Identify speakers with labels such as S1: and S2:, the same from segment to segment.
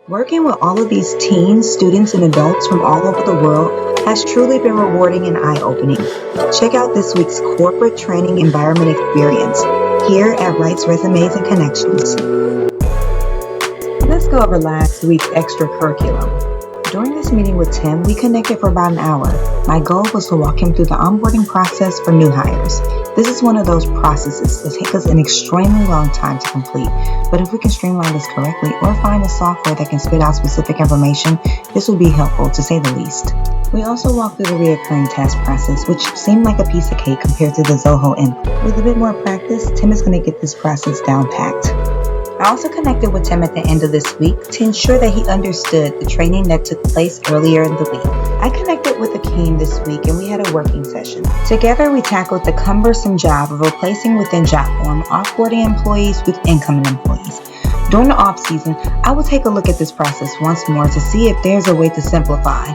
S1: Working with all of these teens, students, and adults from all over the world has truly been rewarding and eye-opening. Check out this week's corporate training environment experience here at Wrights Resumes and Connections. Let's go over last week's extra curriculum. During this meeting with Tim, we connected for about an hour. My goal was to walk him through the onboarding process for new hires. This is one of those processes that take us an extremely long time to complete, but if we can streamline this correctly or find a software that can spit out specific information, this would be helpful to say the least. We also walked through the reoccurring task process, which seemed like a piece of cake compared to the Zoho input. With a bit more practice, Tim is going to get this process down packed. I also connected with Tim at the end of this week to ensure that he understood the training that took place earlier in the week. I connected with Akeem this week and we had a working session. Together we tackled the cumbersome job of replacing within JotForm offboarding employees with incoming employees. During the off season, I will take a look at this process once more to see if there's a way to simplify.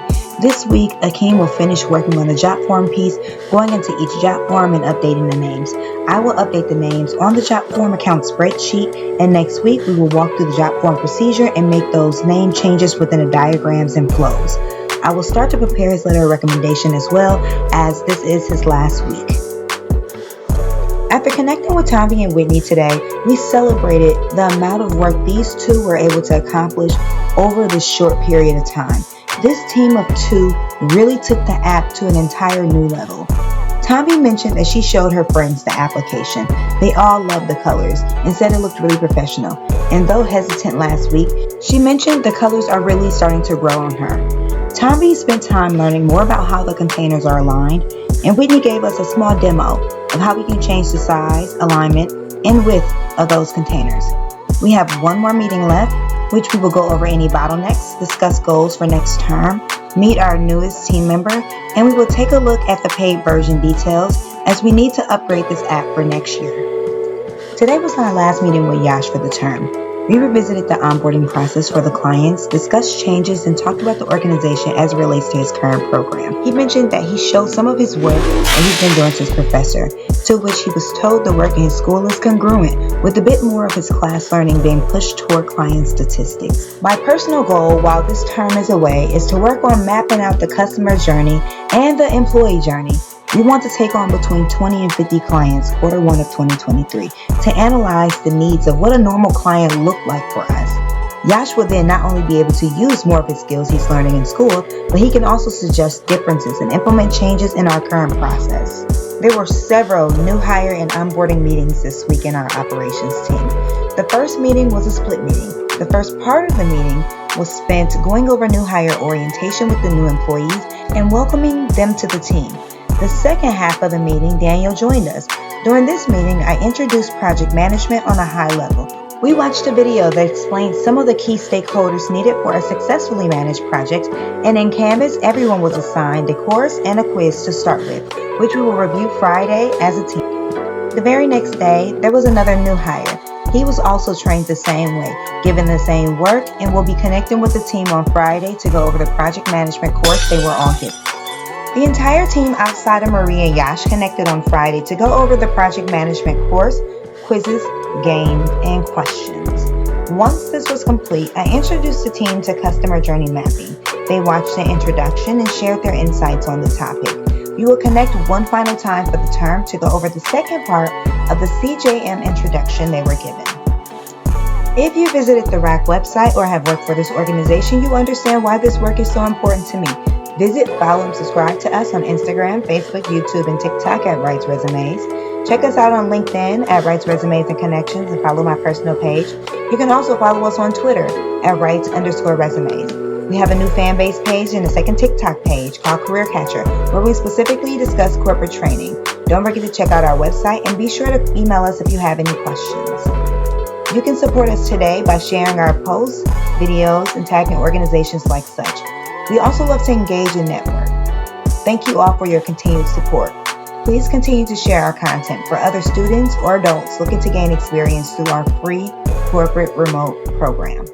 S1: This week, Akeem will finish working on the JotForm piece, going into each JotForm and updating the names. I will update the names on the JotForm account spreadsheet, and next week we will walk through the JotForm procedure and make those name changes within the diagrams and flows. I will start to prepare his letter of recommendation as well, as this is his last week. After connecting with Tommy and Whitney today, we celebrated the amount of work these two were able to accomplish over this short period of time. This team of two really took the app to an entire new level. Tommy mentioned that she showed her friends the application. They all loved the colors and said it looked really professional. And though hesitant last week, she mentioned the colors are really starting to grow on her. Tommy spent time learning more about how the containers are aligned, and Whitney gave us a small demo of how we can change the size, alignment, and width of those containers. We have one more meeting left, which we will go over any bottlenecks, discuss goals for next term, meet our newest team member, and we will take a look at the paid version details as we need to upgrade this app for next year. Today was my last meeting with Yash for the term. We revisited the onboarding process for the clients, discussed changes, and talked about the organization as it relates to his current program. He mentioned that he showed some of his work that he's been doing to his professor, to which he was told the work in his school is congruent, with a bit more of his class learning being pushed toward client statistics. My personal goal while this term is away is to work on mapping out the customer journey and the employee journey. We want to take on between 20 and 50 clients Q1 of 2023 to analyze the needs of what a normal client looked like for us. Yash will then not only be able to use more of his skills he's learning in school, but he can also suggest differences and implement changes in our current process. There were several new hire and onboarding meetings this week in our operations team. The first meeting was a split meeting. The first part of the meeting was spent going over new hire orientation with the new employees and welcoming them to the team. The second half of the meeting, Daniel joined us. During this meeting, I introduced project management on a high level. We watched a video that explained some of the key stakeholders needed for a successfully managed project, and in Canvas, everyone was assigned a course and a quiz to start with, which we will review Friday as a team. The very next day, there was another new hire. He was also trained the same way, given the same work, and will be connecting with the team on Friday to go over the project management course they were all given. The entire team outside of Marie and Yash connected on Friday to go over the project management course, quizzes, games, and questions. Once this was complete, I introduced the team to customer journey mapping. They watched the introduction and shared their insights on the topic. We will connect one final time for the term to go over the second part of the CJM introduction they were given. If you visited the RAC website or have worked for this organization, you understand why this work is so important to me. Visit, follow, and subscribe to us on Instagram, Facebook, YouTube, and TikTok at Wrights Resumes. Check us out on LinkedIn at Wrights Resumes and Connections and follow my personal page. You can also follow us on Twitter at Wrights_Resumes. We have a new fan base page and a second TikTok page called careercatcher, where we specifically discuss corporate training. Don't forget to check out our website and be sure to email us if you have any questions. You can support us today by sharing our posts, videos, and tagging organizations like such. We also love to engage and network. Thank you all for your continued support. Please continue to share our content for other students or adults looking to gain experience through our free corporate remote program.